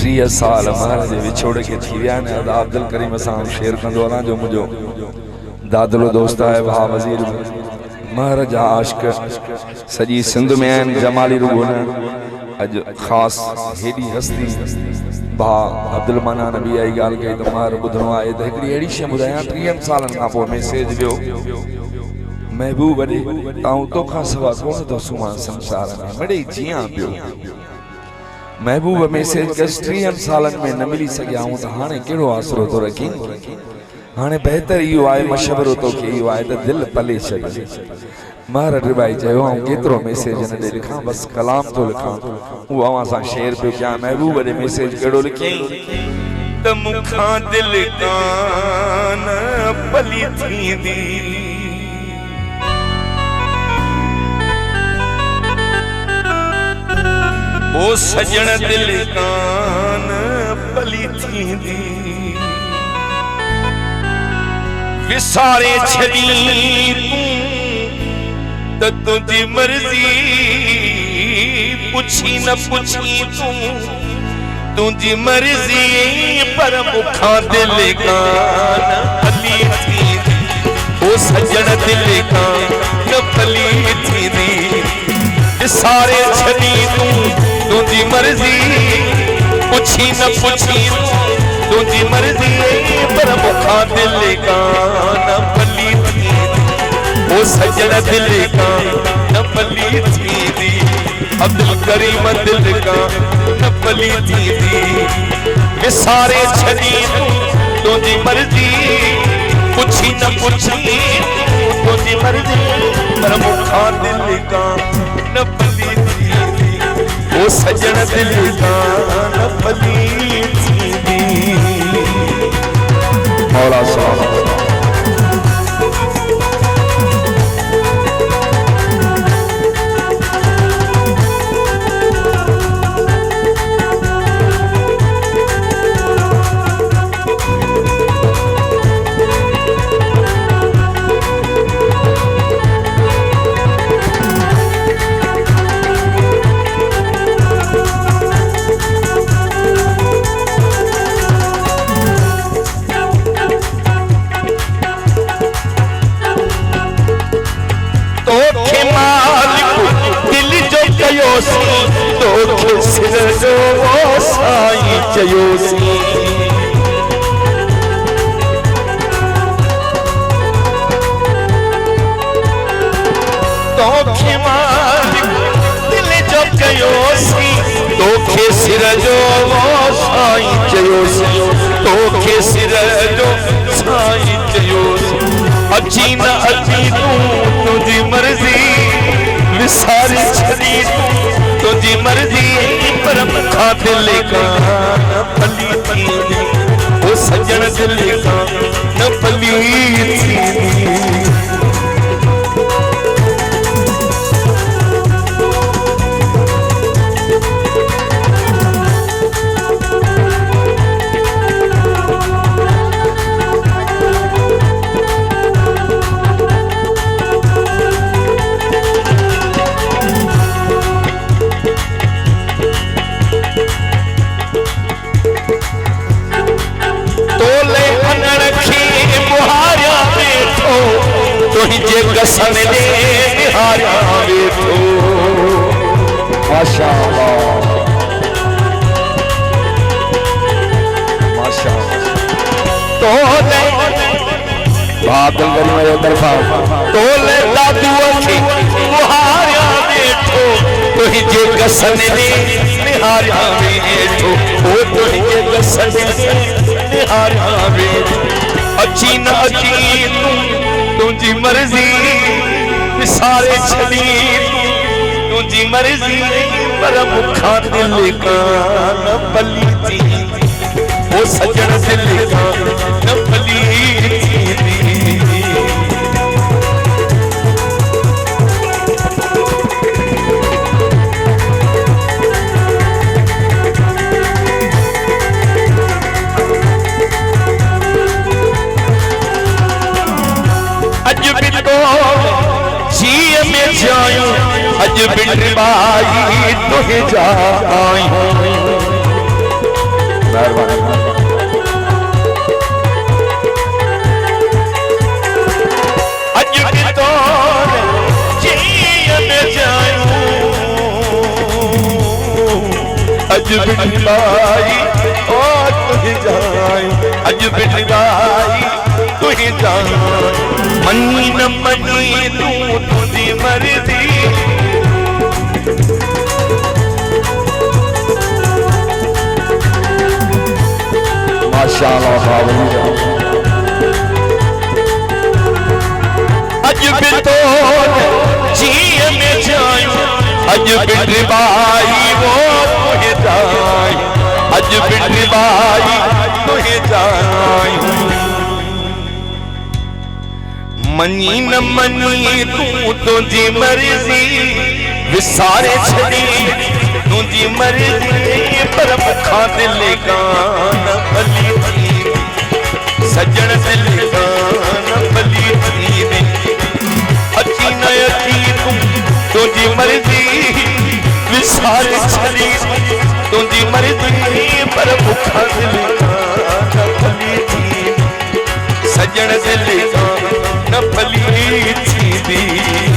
30 साल महाराज विछोड़ के थी विया ने अब्दुल करीम साहब शेर कंदोला जो मुझो दादलो दोस्त है भा वजीर महाराज आशिक सजी सिंध में आन जमाली रुगोन अज खास हेडी हस्ती भा अब्दुल मना नबी आई गाल के तो मार बुधनो आए तो एकड़ी एड़ी शे बुधाया 30 सालन का पो मैसेज दियो महबूब अरे ताऊ तो खा सवा कोन तो सुमा संसार में मड़े जिया पियो महबूब मैसेज कस 30 सालन में न मिली सकियाऊं तो हाने केड़ो आसरो तो रखी हाने बेहतर यो आए मशवरो तो के यो आए तो दिल पले छे महाराज भाई चयो हम केतरो मैसेज न दे लिखा बस कलाम तो लिखा वो आवा सा शेर पे क्या महबूब ने मैसेज केड़ो लिखी त मुखा दिल कान पली थींदी ओ सजण दिल कान पली थींदी विसारे छड़ी तू त तुझी मर्जी पुछी न पुछी तू तुझी मर्जी पर मुखा दिल कान पली थींदी ओ सजण दिल कान पली थींदी विसारे छड़ी तू तुझी मर्जी पुछी न पुछी तुझी मर्जी पर मुखा दिल कान पली थींदी ओ सजन दिल कान पली थींदी अब्दुल करीम दिल कान पली थींदी विसारे छड़ी तुझी मर्जी पुछी न पुछी तुझी मर्जी पर मुखा दिल कान पली थींदी ओ सजन दिल कान पली थींदी मौला साहब तो सिर जो साई चयोसी तो मालिक दिल जो कयोसी तो सिर जो साई चयोसी तो सिर जो साई चयोसी अची न अची तू तुझी मर्जी विसारी छड़ी तुझी मर्जी पर मुखा दिल कान पली थींदी ओ सजन दिल कान पली थींदी तुझे कसम दे निहारा बैठो माशाअल्लाह माशाअल्लाह तो ले बादल गरी में तरफा तो ले दादू के मुहारा बैठो तुझे कसम दे निहारा बैठो ओ तुझे कसम दे निहारा बैठो अच्छी न अच्छी तुझी मर्जी सारे छड़ी तुझी मर्जी पर मुखा दिल कान पली थींदी ओ सजन दिल कान पली थींदी अज बिन बाई तुहे जाई मेहरबानी अज भी तो जियन जायूं अज बिटी बाई ओ तुही जाई अज बिटी बाई तुही जाई मनी न मनी तू तुझी मर्जी माशाअल्लाह अज भी तो जियन जायूं अज बिटी बाई वो तुही जाई अज बिटी बाई तुही जाई मनी न मनी तू तुझी मर्जी विसारे छड़ी तुझी मर्जी पर मुखा दिल गान भली थी सजन दिल गान भली थी अची न अची तू तुझी मर्जी विसारे छड़ी तुझी मर्जी पर मुखा दिल गान भली थी सजन दिल गान न भली थी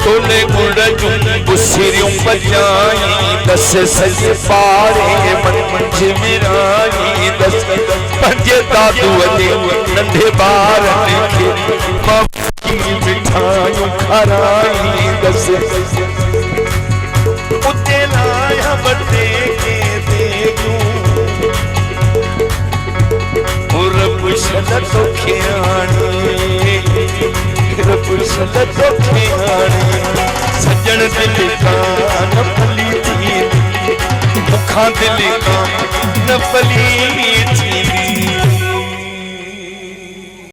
तोले गुड़ बुसिरियों बजाई दस सज पारे मन मंझ मिराई दस पंजे दादू अदे नंढे बार लिखे मां की मिठाइयों खराई दस उते लाया बटे के देयूं रब शल तो खियाणी रब शल तो खियाणी सजन दिल गान भली थी मुखा दिल गान भली थी